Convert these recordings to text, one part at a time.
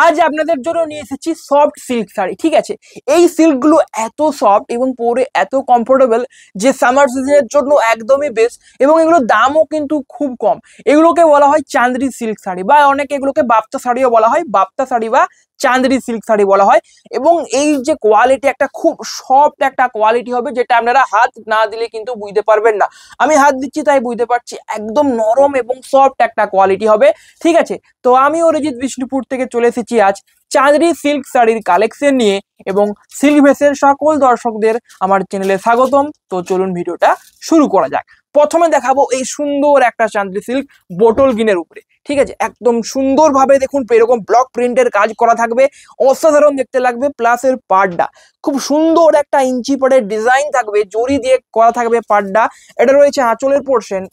আজ আপনাদের জন্য নিয়ে এসেছি সফট সিল্ক শাড়ি। ঠিক আছে, এই সিল্কগুলো এত সফট এবং পরে এত কমফোর্টেবল যে সামার সিজনের জন্য একদমই বেস্ট, এবং এগুলোর দামও কিন্তু খুব কম। এগুলোকে বলা হয় চান্দেরি সিল্ক শাড়ি, বা অনেকে এগুলোকে বাপ্তা শাড়িও বলা হয়, বাপ্তা শাড়ি বা চান্দেরি সিল্ক শাড়ি বলা হয়। এবং এই যে কোয়ালিটি, একটা খুব সফট একটা কোয়ালিটি হবে, যেটা আপনারা হাত না দিলে কিন্তু বুঝতে পারবেন না। আমি হাত দিচ্ছি তাই বুঝতে পারছি, একদম নরম এবং সফট একটা কোয়ালিটি হবে। ঠিক আছে, তো আমি অরিজিৎ বিষ্ণুপুর থেকে চলে এসেছি আজ চাঁদরি সিল্ক শাড়ির কালেকশন নিয়ে, এবং সিল্ক ভেসের সকল দর্শকদের আমার চ্যানেলে স্বাগতম। তো চলুন ভিডিওটা শুরু করা যাক। প্রথমে দেখাবো এই সুন্দর একটা চাঁদরি সিল্ক বোটল গ্রিনের উপরে। ঠিক আছে, একদম সুন্দরভাবে দেখুন এরকম ব্লক প্রিন্টের কাজ করা থাকবে, অসাধারণ দেখতে লাগবে। প্লাস এর পাড়টা খুব সুন্দর একটা ইঞ্চি পাড়ের ডিজাইন থাকবে, জরি দিয়ে করা থাকবে পাড়টা। এটা রয়েছে আঁচলের পোর্শন,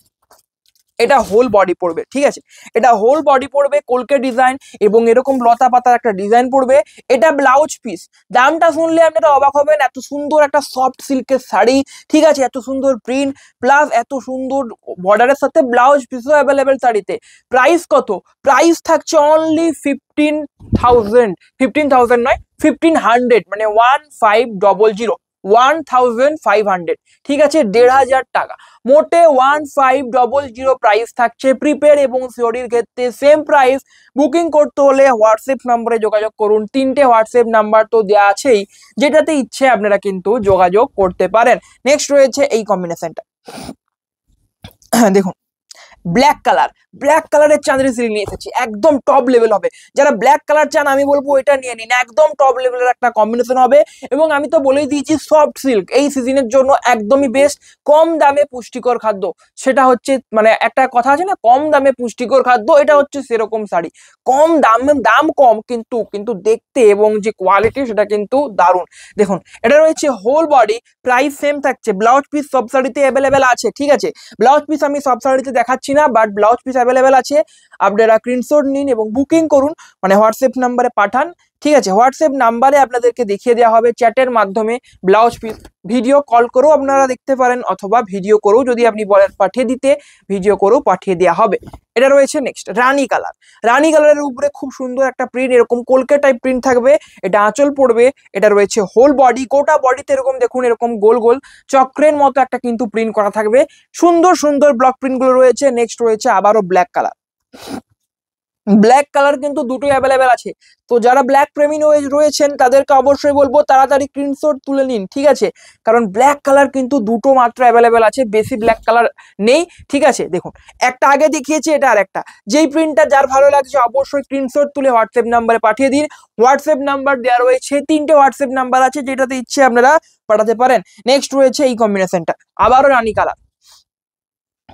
এটা হোল বডি পড়বে। ঠিক আছে, এটা হোল বডি পড়বে কলকে ডিজাইন, এবং এরকম লতা পাতার একটা ডিজাইন পড়বে। এটা ব্লাউজ পিস, দামটা শুনলে আপনারা অবাক হবেন, এত সুন্দর একটা সফট সিল্কের শাড়ি। ঠিক আছে, এত সুন্দর প্রিন্ট প্লাস এত সুন্দর বর্ডারের সাথে ব্লাউজ পিসও অ্যাভেলেবেল শাড়িতে। প্রাইস কত? প্রাইস থাকছে অনলি 15,000। 15,000 নয়, 1500, মানে 1500, 1500। ঠিক আছে, 1500 টাকা, মোটে 1500 প্রাইস থাকছে। প্রিপেড এবং সিওরির ক্ষেত্রে সেম প্রাইস। বুকিং করতে হলে হোয়াটসঅ্যাপ নম্বরে যোগাযোগ করুন। 3টে হোয়াটসঅ্যাপ নাম্বার তো দেওয়া আছেই, যেটাতে ইচ্ছে আপনারা কিন্তু যোগাযোগ করতে পারেন। নেক্সট রয়েছে এই কম্বিনেশনটা, দেখুন ব্ল্যাক কালার, ব্ল্যাক কালারের চাঁদরি সিল্ক নিয়ে এসেছি, একদম টপ লেভেল হবে। যারা ব্ল্যাক কালার চান আমি বলবো এটা নিয়ে নিন, একদম টপ লেভেলের একটা কম্বিনেশন হবে। এবং আমি তো বলেই দিয়েছি সফট সিল্ক এই সিজনের জন্য একদমই বেস্ট। কম দামে পুষ্টিকর খাদ্য, সেটা হচ্ছে মানে একটা কথা আছে না, কম দামে পুষ্টিকর খাদ্য, এটা হচ্ছে সেরকম শাড়ি। কম দামে, দাম কম, কিন্তু কিন্তু দেখতে এবং যে কোয়ালিটি সেটা কিন্তু দারুণ। দেখুন এটা রয়েছে হোল বডি, প্রাইস সেম থাকছে। ব্লাউজ পিস সব শাড়িতে অ্যাভেলেবেল আছে। ঠিক আছে, ব্লাউজ পিস আমি সব শাড়িতে দেখাচ্ছি না, বাট ব্লাউজ পিস অ্যাভেলেবেল আছে। আপনারা স্ক্রিনশট নিন এবং বুকিং করুন, মানে হোয়াটসঅ্যাপ নাম্বারে পাঠান। ঠিক আছে, হোয়াটসঅ্যাপ নাম্বারে আপনাদেরকে দেখিয়ে দেওয়া হবে চ্যাটের মাধ্যমে ব্লাউজ পিস। ভিডিও কল করেও আপনারা দেখতে পারেন, অথবা ভিডিও করেও যদি আপনি বলেন পাঠিয়ে দিতে, ভিডিও করেও পাঠিয়ে দেওয়া হবে। এটা রয়েছে নেক্সট রানী কালার। রানী কালারের উপরে খুব সুন্দর একটা প্রিন্ট, এরকম কলকে টাইপ প্রিন্ট থাকবে। এটা আঁচল পড়বে। এটা রয়েছে হোল বডি, গোটা বডিতে এরকম দেখুন, এরকম গোল গোল চক্রের মতো একটা কিন্তু প্রিন্ট করা থাকবে। সুন্দর সুন্দর ব্লক প্রিন্ট গুলো রয়েছে। নেক্সট রয়েছে আবারও ব্ল্যাক কালার। ব্ল্যাক কালার কিন্তু দুটোই অ্যাভেলেবেল আছে। তো যারা ব্ল্যাক প্রেমী রয়েছেন তাদেরকে অবশ্যই বলবো তাড়াতাড়ি স্ক্রিনশট তুলে নিন। ঠিক আছে, কারণ ব্ল্যাক কালার কিন্তু দুটো মাত্র অ্যাভেলেবেল আছে, বেশি ব্ল্যাক কালার নেই। ঠিক আছে, দেখুন একটা আগে দেখিয়েছি, এটা আর একটা। যেই প্রিন্টটা যার ভালো লাগছে অবশ্যই স্ক্রিনশট তুলে হোয়াটসঅ্যাপ নাম্বারে পাঠিয়ে দিন। হোয়াটসঅ্যাপ নাম্বার দেওয়া রয়েছে, 3টে হোয়াটসঅ্যাপ নাম্বার আছে, যেটাতে ইচ্ছে আপনারা পাঠাতে পারেন। নেক্সট রয়েছে এই কম্বিনেশনটা, আবারও রানী কালার।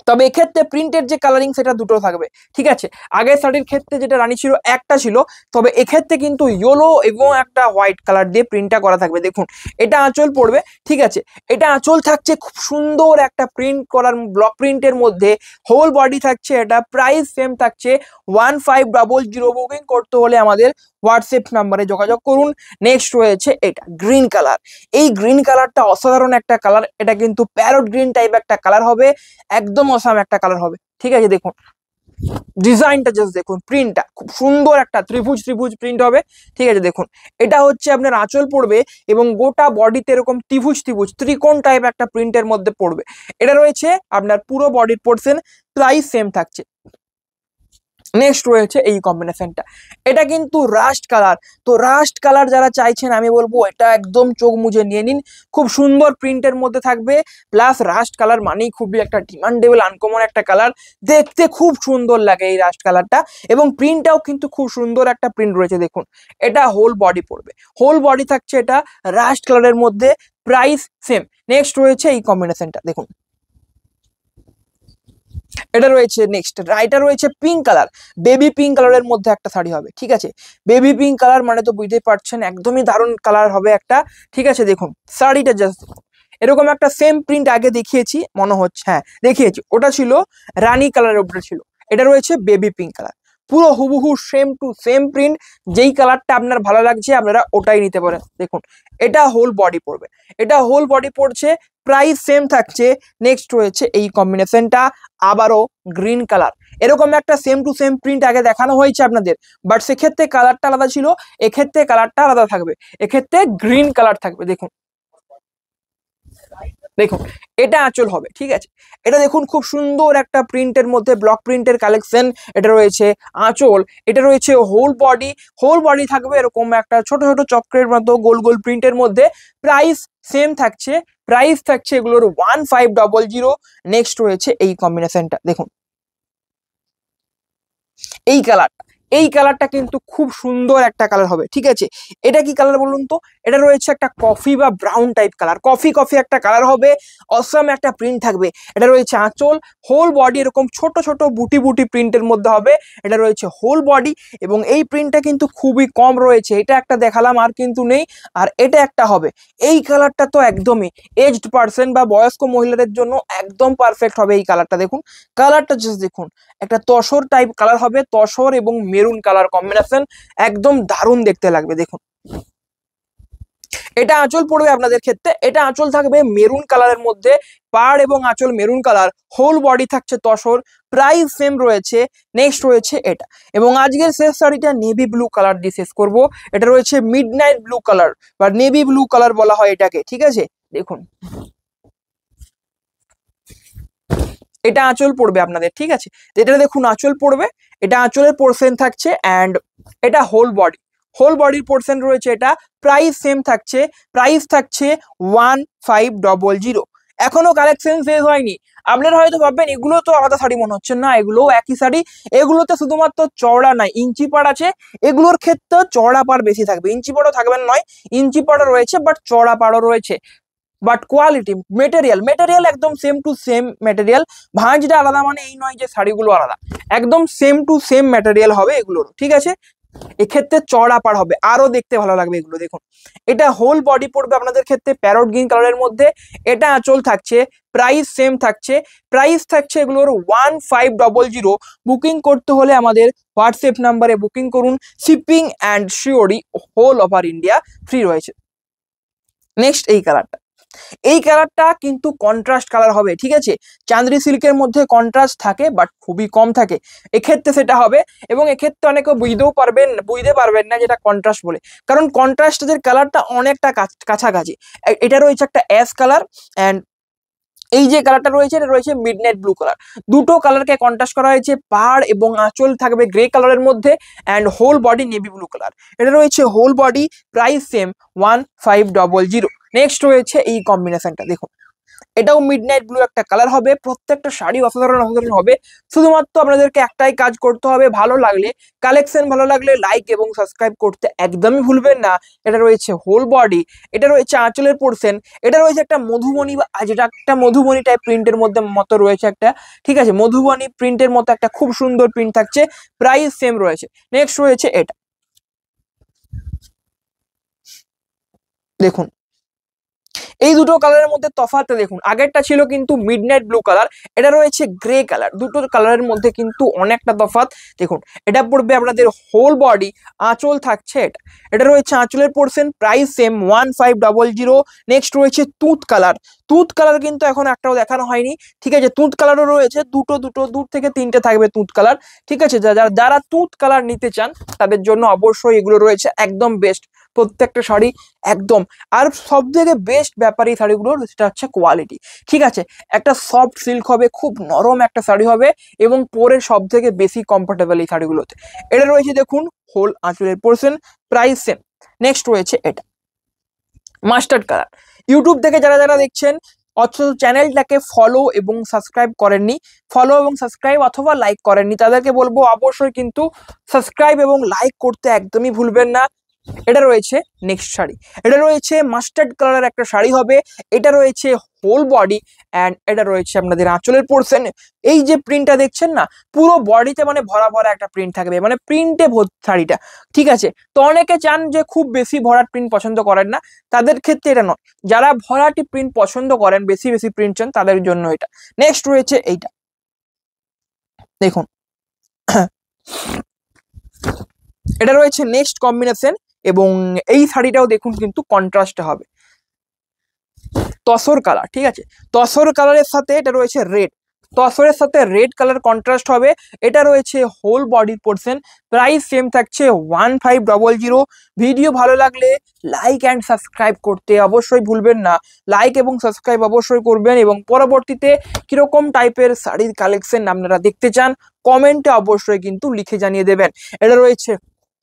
তবে এক্ষেত্রে প্রিন্টের যে কালারিং সেটা দুটো থাকবে। ঠিক আছে, আগের শাড়ির ক্ষেত্রে যেটা রানী ছিল একটা ছিল, তবে এক্ষেত্রে কিন্তু ইয়েলো এবং একটা হোয়াইট কালার দিয়ে প্রিন্টটা করা থাকবে। দেখুন এটা আঁচল পড়বে। ঠিক আছে, এটা আঁচল থাকছে খুব সুন্দর একটা প্রিন্ট করার ব্লক প্রিন্টের মধ্যে, হোল বডি থাকছে। এটা প্রাইস সেম থাকছে 1500। বুকিং করতে হলে আমাদের হোয়াটসঅ্যাপ নাম্বারে যোগাযোগ করুন। নেক্সট রয়েছে এটা গ্রিন কালার। এই গ্রিন কালারটা অসাধারণ একটা কালার, এটা কিন্তু প্যারট গ্রিন টাইপ একটা কালার হবে, একদম অসাম একটা কালার হবে। ঠিক আছে, দেখুন ডিজাইনটা জাস্ট দেখুন, প্রিন্টটা খুব সুন্দর একটা ত্রিভুজ ত্রিভুজ প্রিন্ট হবে। ঠিক আছে, দেখুন এটা হচ্ছে আপনার আঁচল পড়বে, এবং গোটা বডিতে এরকম ত্রিভুজ ত্রিভুজ ত্রিকোণ টাইপ একটা প্রিন্টের মধ্যে পড়বে। এটা রয়েছে আপনার পুরো বডির পোর্শন, প্রাইস সেম থাকছে। নেক্সট রয়েছে এই কম্বিনেশনটা, এটা কিন্তু রাস্ট কালার। তো রাস্ট কালার যারা চাইছেন আমি বলবো এটা একদম চোখ মুজে নিয়ে নিন, খুব সুন্দর প্রিন্টের মধ্যে থাকবে। প্লাস রাস্ট কালার মানেই খুবই একটা ডিমান্ডেবল আনকমন একটা কালার, দেখতে খুব সুন্দর লাগে এই রাস্ট কালারটা, এবং প্রিন্টটাও কিন্তু খুব সুন্দর একটা প্রিন্ট রয়েছে। দেখুন এটা হোল বডি পড়বে, হোল বডি থাকছে এটা রাস্ট কালারের মধ্যে, প্রাইস সেম। নেক্সট রয়েছে এই কম্বিনেশনটা, দেখুন এটা রয়েছে নেক্সট, এটা রয়েছে পিঙ্ক কালার, বেবি পিঙ্ক কালারের মধ্যে একটা শাড়ি হবে। ঠিক আছে, বেবি পিঙ্ক কালার মানে তো বুঝতেই পারছেন একদমই দারুণ কালার হবে একটা। ঠিক আছে, দেখুন শাড়িটা জাস্ট এরকম একটা সেম প্রিন্ট আগে দেখিয়েছি মনে হচ্ছে, হ্যাঁ দেখিয়েছি, ওটা ছিল রানী কালারের উপরে ছিল। এটা রয়েছে বেবি পিঙ্ক কালার, পুরো হুবহু সেম টু সেম প্রিন্ট। যেই কালারটা আপনার ভালো লাগছে আপনারা ওটাই নিতে পারেন। দেখুন এটা হোল বডি পড়বে, এটা হোল বডি পড়ছে, প্রাইস সেম থাকছে। নেক্সট রয়েছে এই কম্বিনেশনটা, আবারও গ্রিন কালার। এরকম একটা সেম টু সেম প্রিন্ট আগে দেখানো হয়েছে আপনাদের, বাট সেক্ষেত্রে কালারটা আলাদা ছিল, এক্ষেত্রে কালারটা আলাদা থাকবে, এক্ষেত্রে গ্রিন কালার থাকবে। দেখুন দেখুন এটা আঁচল হবে, ঠিক আছে। এটা দেখুন খুব সুন্দর একটা প্রিন্টের মধ্যে ব্লক প্রিন্টের কালেকশন, এটা রয়েছে আঁচল, এটা রয়েছে হোল বডি থাকবে এরকম একটা ছোট ছোট চক্রের মতো গোল গোল প্রিন্টের মধ্যে। প্রাইস সেম থাকছে, প্রাইস থাকছে এগুলোর 1500। নেক্সট রয়েছে এই কম্বিনেশনটা, দেখুন এই কালারটা, এই কালারটা কিন্তু খুব সুন্দর একটা কালার হবে, ঠিক আছে। এটা কি কালার বলুন তো, এটা রয়েছে একটা কফি বা brown type colour, coffee coffee একটা কালার হবে, অসাম একটা প্রিন্ট থাকবে। এটা রয়েছে আঁচল, হোল বডি এরকম ছোট ছোট বুটি বুটি প্রিন্টের মধ্যে হবে, এটা রয়েছে হোল বডি। এবং এই প্রিন্টটা কিন্তু খুবই কম রয়েছে, এটা একটা দেখালাম আর কিন্তু নেই, আর এটা একটা হবে। এই কালারটা তো একদমই এজড পার্সন বা বয়স্ক মহিলাদের জন্য একদম পারফেক্ট হবে এই কালারটা। দেখুন কালারটা জাস্ট দেখুন, একটা তসর টাইপ কালার হবে, তসর এবং মেরুন কালার কম্বিনেশন, একদম দারুণ দেখতে লাগবে। দেখুন এটা আঁচল পড়বে আপনাদের ক্ষেত্রে, এটা আঁচল থাকবে মেরুন কালারের মধ্যে, পাড় এবং আঁচল মেরুন কালার, হোল বডি থাকছে তসর, প্রাইস সেম রয়েছে। নেক্সট রয়েছে এটা, এবং আজকের শেষ শাড়িটা নেভি ব্লু কালার দিয়ে শেষ করবো। এটা রয়েছে মিডনাইট ব্লু কালার বা নেভি ব্লু কালার বলা হয় এটাকে, ঠিক আছে। দেখুন এটা আঁচল পড়বে আপনাদের, ঠিক আছে। এটা দেখুন আঁচল পড়বে, এটা আঁচলের পোর্শন থাকছে, অ্যান্ড এটা হোল বডির পোর্শন রয়েছে। এটা প্রাইস সেম থাকছে, প্রাইস থাকছে 1500। এখনো কালেকশন শেষ হয়নি, আপনারা হয়তো ভাববেন এগুলো তো আলাদা শাড়ি মনে হচ্ছে, না এগুলোও একই শাড়ি। এগুলোতে শুধুমাত্র চওড়া নাই ইঞ্চি পাড় আছে, এগুলোর ক্ষেত্রে চওড়া পাড় বেশি থাকবে, ইঞ্চি পাড়ও থাকবেন নয়, ইঞ্চি পাড়ও রয়েছে বাট চওড়া পাড়ও রয়েছে। বাট কোয়ালিটি মেটেরিয়াল একদম সেম টু সেম মেটেরিয়াল, ভাঁজটা আলাদা মানে এই নয় যে শাড়িগুলো আলাদা, একদম সেম টু সেম মেটেরিয়াল হবে এগুলোর, ঠিক আছে। এক্ষেত্রে চড়া পাড় হবে, আরো দেখতে ভালো লাগবে এগুলো। দেখুন এটা হোল বডি পড়বে আপনাদের ক্ষেত্রে প্যারট গ্রিন কালারের মধ্যে, এটা আঁচল থাকছে, প্রাইস সেম থাকছে, প্রাইস থাকছে এগুলোর 1500। বুকিং করতে হলে আমাদের হোয়াটসঅ্যাপ নাম্বারে বুকিং করুন, shipping and COD whole over India free রয়েছে। নেক্সট এই কালারটা কিন্তু কন্ট্রাস্ট কালার হবে, ঠিক আছে। চাঁদরি সিল্কের মধ্যে কন্ট্রাস্ট থাকে বাট খুবই কম থাকে, এক্ষেত্রে সেটা হবে। এবং এক্ষেত্রে অনেকে বুঝতে পারবেন না যেটা কন্ট্রাস্ট বলে, কারণ কন্ট্রাস্টের কালারটা অনেকটা কাছাকাছি। এটা রয়েছে একটা অ্যাশ কালার, অ্যান্ড এই যে কালারটা রয়েছে এটা রয়েছে মিডনাইট ব্লু কালার। দুটো কালারকে কন্ট্রাস্ট করা হয়েছে, পাড় এবং আঁচল থাকবে গ্রে কালারের মধ্যে, and whole body navy blue colour. এটা রয়েছে whole body, price same 1500। Next রয়েছে এই কম্বিনেশনটা, দেখুন এটাও মিডনাইট ব্লু একটা কালার হবে, প্রত্যেকটা শাড়ি অসাধারণ অসাধারণ হবে। শুধুমাত্র আপনাদেরকে একটাই কাজ করতে হবে, ভালো লাগলে কালেকশন ভালো লাগলে লাইক এবং সাবস্ক্রাইব করতে একদমই ভুলবেন না। এটা রয়েছে হোল বডি, এটা রয়েছে আঁচলের পোর্শন, এটা রয়েছে একটা মধুবনী বা যেটা একটা মধুবনী টাইপ প্রিন্টের মধ্যে মতো রয়েছে একটা, ঠিক আছে, মধুবনী প্রিন্টের মতো একটা খুব সুন্দর প্রিন্ট থাকছে, প্রাইস সেম রয়েছে। নেক্সট রয়েছে এটা, দেখুন এই দুটো কালারের মধ্যে তফাৎটা দেখুন, আগেরটা ছিল কিন্তু মিডনাইট ব্লু কালার, এটা রয়েছে গ্রে কালার, দুটো কালারের মধ্যে কিন্তু অনেকটা তফাৎ। দেখুন এটা পড়বে আপনাদের হোল বডি, আঁচল থাকছে এটা, এটা রয়েছে আঁচলের পোর্শন, প্রাইস সেম 1500। নেক্সট রয়েছে তুঁত কালার কিন্তু এখন একটাও দেখানো হয়নি, ঠিক আছে। তুঁত কালারও রয়েছে, দুটো দূর থেকে তিনটে থাকবে তুঁত কালার, ঠিক আছে। যারা তুঁত কালার নিতে চান তাদের জন্য অবশ্যই এগুলো রয়েছে, একদম বেস্ট প্রত্যেকটা শাড়ি একদম। আর সব থেকে বেস্ট ব্যাপার এই শাড়িগুলোর সেটা হচ্ছে কোয়ালিটি, ঠিক আছে। একটা সফট সিল্ক হবে, খুব নরম একটা শাড়ি হবে, এবং পরে সব থেকে বেশি কমফোর্টেবল এই শাড়িগুলোতে। এটা রয়েছে দেখুন হোল আঁচলের পোর্শন, প্রাইস সেম। নেক্সট রয়েছে এটা মাস্টার্ড কালার। ইউটিউব থেকে যারা যারা দেখছেন অথচ চ্যানেলটাকে ফলো এবং সাবস্ক্রাইব করেননি, ফলো এবং সাবস্ক্রাইব অথবা লাইক করেননি, তাদেরকে বলবো অবশ্যই কিন্তু সাবস্ক্রাইব এবং লাইক করতে একদমই ভুলবেন না। এটা রয়েছে নেক্সট শাড়ি, এটা রয়েছে মাস্টার্ড কালারের একটা শাড়ি হবে, এটা রয়েছে হোল বডি, অ্যান্ড এটা রয়েছে আপনাদের আঁচলের পোর্শন। এই যে প্রিন্টটা দেখছেন না, পুরো বডিতে মানে ভরা ভরা একটা প্রিন্ট থাকবে, মানে প্রিন্টে শাড়িটা, ঠিক আছে। তো অনেকে চান যে খুব বেশি ভরাট প্রিন্ট পছন্দ করেন না, তাদের ক্ষেত্রে এটা নয়, যারা ভরাটি প্রিন্ট পছন্দ করেন, বেশি বেশি প্রিন্ট চান, তাদের জন্য এটা। নেক্সট রয়েছে এইটা, দেখুন এটা রয়েছে নেক্সট কম্বিনেশন, এবং এই শাড়িটাও দেখুন কিন্তু কন্ট্রাস্টে হবে, তসর কালার, ঠিক আছে। তসর কালারের সাথে এটা রয়েছে রেড, তসরের সাথে রেড কালার কন্ট্রাস্ট হবে। এটা রয়েছে whole body portion, price same থাকছে 1500। ভিডিও ভালো লাগলে লাইক অ্যান্ড সাবস্ক্রাইব করতে অবশ্যই ভুলবেন না। লাইক এবং সাবস্ক্রাইব অবশ্যই করবেন, এবং পরবর্তীতে কিরকম টাইপের শাড়ির কালেকশন আপনারা দেখতে চান কমেন্টে অবশ্যই কিন্তু লিখে জানিয়ে দেবেন। এটা রয়েছে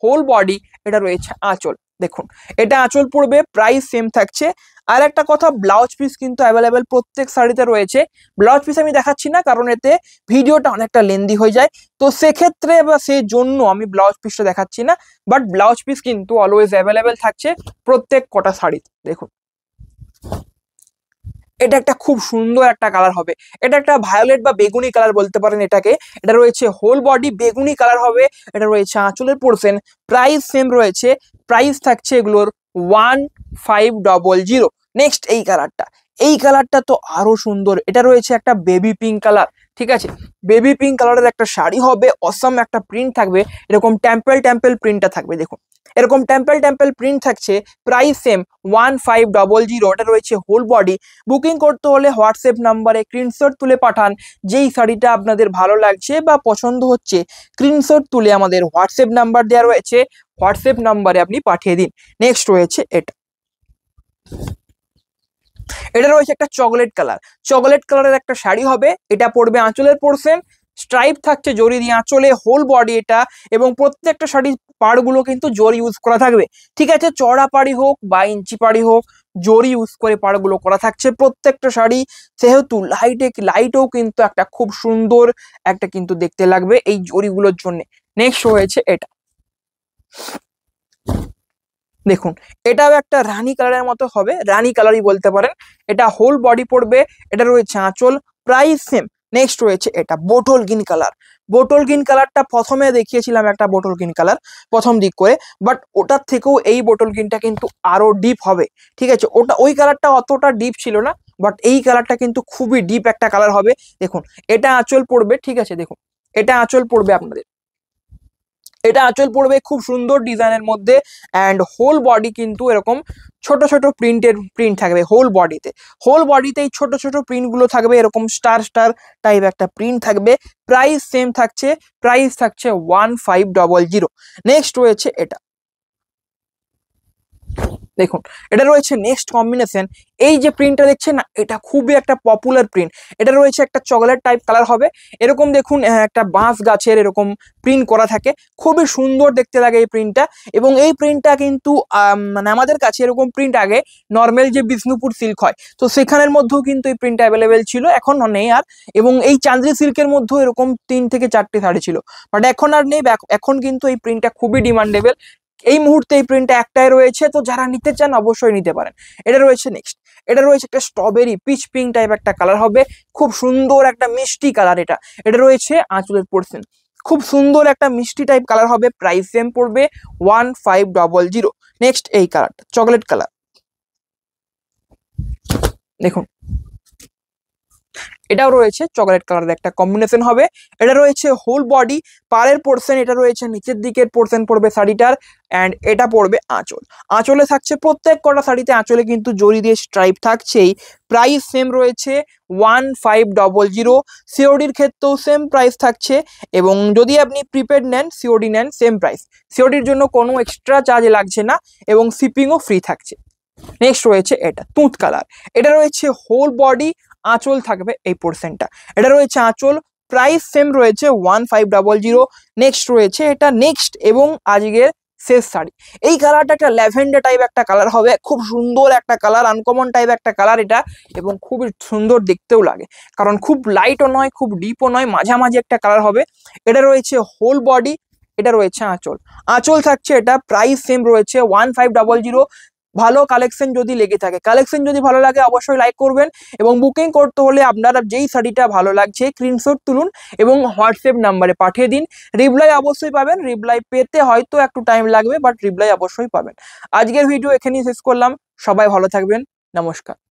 হোল বডি, এটা রয়েছে আঁচল। দেখুন এটা আঁচল পড়বে, প্রাইস সেম থাকছে। আর একটা কথা, ব্লাউজ পিস কিন্তু অ্যাভেলেবেল প্রত্যেক শাড়িতে রয়েছে। ব্লাউজ পিস আমি দেখাচ্ছি না, কারণ এতে ভিডিওটা অনেকটা লেন্দি হয়ে যায়, তো সেক্ষেত্রে বা সেই জন্য আমি ব্লাউজ পিসটা দেখাচ্ছি না। বাট ব্লাউজ পিস কিন্তু অলওয়েজ অ্যাভেলেবেল থাকছে প্রত্যেক কটা শাড়িতে। দেখুন এটা একটা খুব সুন্দর একটা কালার হবে, এটা একটা ভায়োলেট বা বেগুনি কালার বলতে পারেন এটাকে। এটা রয়েছে হোল বডি বেগুনি কালার হবে, এটা রয়েছে আঁচলের পোর্শন, প্রাইস সেম রয়েছে। প্রাইস থাকছে এগুলোর 1500। নেক্সট এই কালারটা, এই কালারটা তো আরো সুন্দর, এটা রয়েছে একটা বেবি পিঙ্ক কালার। ঠিক আছে, বেবি পিঙ্ক কালারের একটা শাড়ি হবে, অসম একটা প্রিন্ট থাকবে, এরকম টেম্পল টেম্পল প্রিন্টটা থাকবে। দেখুন এরকম টেম্পল টেম্পল প্রিন্ট থাকছে, প্রাইস সেম 1500। এটা রয়েছে হোল বডি। বুকিং করতে হলে হোয়াটসঅ্যাপ নাম্বারে স্ক্রিনশট তুলে পাঠান, যেই শাড়িটা আপনাদের ভালো লাগছে বা পছন্দ হচ্ছে স্ক্রিনশট তুলে আমাদের হোয়াটসঅ্যাপ নাম্বার দেওয়া রয়েছে, হোয়াটসঅ্যাপ নাম্বারে আপনি পাঠিয়ে দিন। নেক্সট রয়েছে এটা, এটা রয়েছে একটা চকলেট কালার, চকলেট কালারের একটা শাড়ি হবে, এটা পড়বে আঁচলের পোর্শন, স্ট্রাইপ থাকছে জরি দিয়ে আঁচলে, হোল বডি এটা, এবং প্রত্যেকটা শাড়ির পাড়গুলো কিন্তু জরি ইউজ করা থাকবে। ঠিক আছে, চড়া পাড়ি হোক বা ইঞ্চি পাড়ি হোক, জরি ইউজ করে পাড়গুলো করা থাকছে প্রত্যেকটা শাড়ি, সেহেতু লাইটেও কিন্তু একটা খুব সুন্দর একটা কিন্তু দেখতে লাগবে এই জরিগুলোর জন্য। নেক্সট হয়েছে এটা, দেখুন এটাও একটা রানী কালারের মতো হবে, রানী কালারই বলতে পারেন। এটা হোল বডি পড়বে, এটা রয়েছে আঁচল, প্রাইস সেম। নেক্সট রয়েছে এটা bottle green colour, bottle green কালারটা প্রথমে দেখিয়েছিলাম একটা বোটল গ্রিন কালার প্রথম দিক করে, বাট ওটার থেকেও এই বোটল গ্রিনটা কিন্তু আরো ডিপ হবে। ঠিক আছে, ওই কালারটা অতটা ডিপ ছিল না, বাট এই কালারটা কিন্তু খুবই ডিপ একটা কালার হবে। দেখুন এটা আঁচল পড়বে, ঠিক আছে, দেখুন এটা আঁচল পড়বে আপনাদের, এটা আঁচল পড়বে খুব সুন্দর ডিজাইনের মধ্যে, অ্যান্ড হোল বডি কিন্তু এরকম ছোট ছোট প্রিন্ট থাকবে হোল বডিতে। হোল বডিতে এই ছোট ছোট প্রিন্টগুলো থাকবে, এরকম স্টার স্টার টাইপ একটা প্রিন্ট থাকবে। প্রাইস সেম থাকছে, প্রাইস থাকছে 1500। নেক্সট রয়েছে এটা, দেখুন এটা রয়েছে নেক্সট কম্বিনেশন। এই যে প্রিন্টটা দেখছেন না, এটা খুবই একটা পপুলার প্রিন্ট। এটা রয়েছে একটা চকলেট টাইপ কালার হবে, এরকম দেখুন একটা বাঁশ গাছের এরকম প্রিন্ট করা থাকে, খুবই সুন্দর দেখতে লাগে এই প্রিন্টটা। এবং এই প্রিন্টটা কিন্তু মানে আমাদের কাছে এরকম প্রিন্ট আগে নর্মাল যে বিষ্ণুপুর সিল্ক হয়, তো সেখানের মধ্যেও কিন্তু এই প্রিন্টটা অ্যাভেলেবেল ছিল, এখন নেই আর। এবং এই চাঁদনি সিল্কের মধ্যেও এরকম 3 থেকে 4টে শাড়ি ছিল, বাট এখন আর নেই। এখন কিন্তু এই প্রিন্টটা খুবই ডিমান্ডেবল, এই মুহূর্তে এই প্রিন্টটা একটাই রয়েছে, তো যারা নিতে চান অবশ্যই নিতে পারেন। এটা রয়েছে নেক্সট, এটা রয়েছে একটা স্ট্রবেরি পিচ পিঙ্ক টাইপ একটা কালার হবে, খুব সুন্দর একটা মিষ্টি কালার। এটা এটা রয়েছে আঁচলের পোর্শন, খুব সুন্দর একটা মিষ্টি টাইপ কালার হবে, প্রাইস সেম পড়বে 1500। নেক্সট এই কালারটা চকলেট কালার, দেখুন এটাও রয়েছে চকলেট কালারের একটা কম্বিনেশন হবে। এটা রয়েছে হোল বডি, পাড়ের পোর্শন, এটা রয়েছে নিচের দিকের পোর্শন পড়বে শাড়িটার, অ্যান্ড এটা পড়বে আঁচল। আঁচলে থাকছে প্রত্যেক কটা শাড়িতে আঁচলে কিন্তু জরি দিয়ে স্ট্রাইপ থাকছেই। প্রাইস সেম রয়েছে 1500। সিওডির ক্ষেত্রেও সেম প্রাইস থাকছে, এবং যদি আপনি প্রিপেড নেন সিওডি নেন সেম প্রাইস, সিওডির জন্য কোনো এক্সট্রা চার্জ লাগছে না, এবং শিপিংও ফ্রি থাকছে। নেক্সট রয়েছে এটা তুঁত কালার, এটা রয়েছে হোল বডি, আঁচল থাকবে এই পোর্শনটা, এটা রয়েছে আঁচল, প্রাইস সেম রয়েছে 1500। নেক্সট রয়েছে এটা নেক্সট এবং আজকের শেষ শাড়ি, এই কালারটা একটা ল্যাভেন্ডার টাইপ একটা কালার হবে, খুব সুন্দর একটা কালার, আনকমন টাইপ একটা কালার এটা, এবং খুবই সুন্দর দেখতেও লাগে, কারণ খুব লাইটও নয় খুব ডিপও নয়, মাঝামাঝি একটা কালার হবে। এটা রয়েছে হোল বডি, এটা রয়েছে আঁচল, আঁচল থাকছে এটা, প্রাইস সেম রয়েছে 1500। ভালো কালেকশন যদি লেগে থাকে, কালেকশন যদি ভালো লাগে অবশ্যই লাইক করবেন, এবং বুকিং করতে হলে আপনারা যেই শাড়িটা ভালো লাগছে স্ক্রিনশট তুলুন এবং হোয়াটসঅ্যাপ নাম্বারে পাঠিয়ে দিন। রিপ্লাই অবশ্যই পাবেন, রিপ্লাই পেতে হয়তো একটু টাইম লাগবে, বাট রিপ্লাই অবশ্যই পাবেন। আজকের ভিডিও এখানেই শেষ করলাম, সবাই ভালো থাকবেন, নমস্কার।